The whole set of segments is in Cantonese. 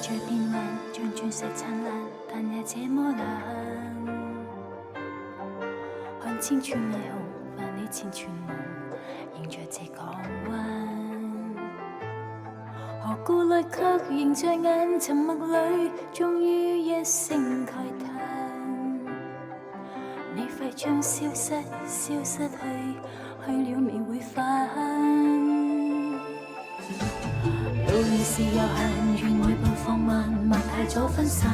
在變幻，像鑽石燦爛，但也這麼冷。看千串霓虹，泛起千串夢，迎着這港灣。何顧慮卻仍在眼，沉默裏終於一聲慨嘆。你快將消失，消失去，去了未會返。路兒是有限，願每步放慢，莫太早分散。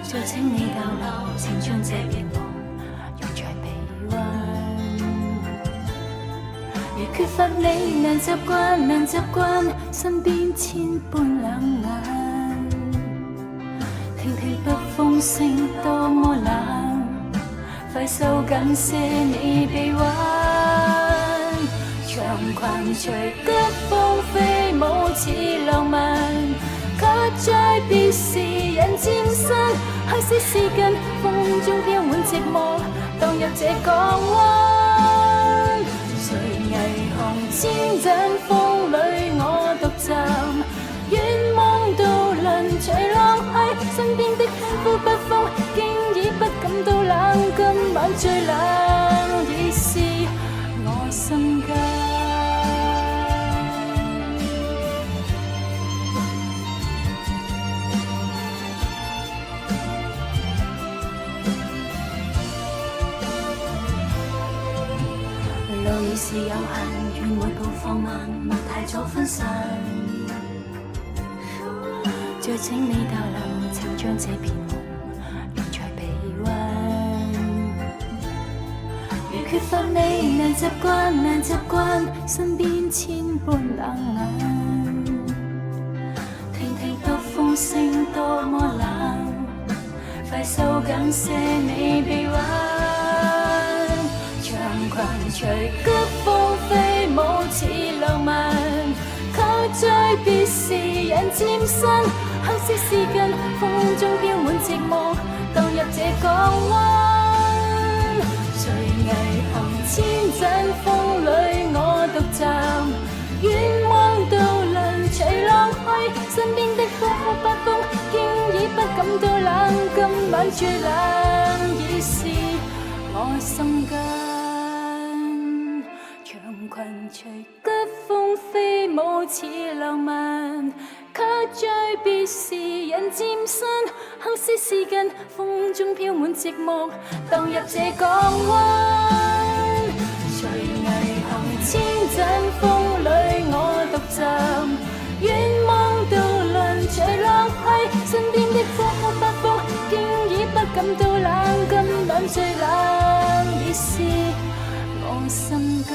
再請你逗留，請將這變夢用在臂彎。如缺乏你，難習慣，難習慣，身邊千般冷眼。聽聽北風聲多麼冷，快收緊些你臂彎。長裙隨急風飛舞似浪漫，卻再別時人漸新。黑色絲巾風中飄滿寂寞，蕩入這港灣。誰霓虹千盞風裏我獨站，遠望渡輪隨浪去，身邊的風呼北風經已不感到冷，今晚最冷已是我心間。路已是有限，願每步放慢，莫太早分散。再請你逗留，請將這片夢用在臂彎。如缺乏你，難習慣，難習慣，身邊千般冷眼。聽聽北風聲多麼冷，快收緊些你臂彎。長裙隨急風飛舞似浪漫，卻在別時人漸新。黑色絲巾風中飄滿寂寞，蕩入這港灣。隨霓虹千盞風裏我獨站，遠望渡輪隨浪去，身邊的風呼北風經已不感到冷，今晚最冷已是我心間。長裙隨急風飛舞似浪漫，卻在別時人漸新。黑色絲巾風中飄滿寂寞，蕩入這港灣。隨霓虹千盞風裏我獨站，遠望渡輪隨浪去，身邊的風呼北風經已不感到冷，今晚最冷已是我心間。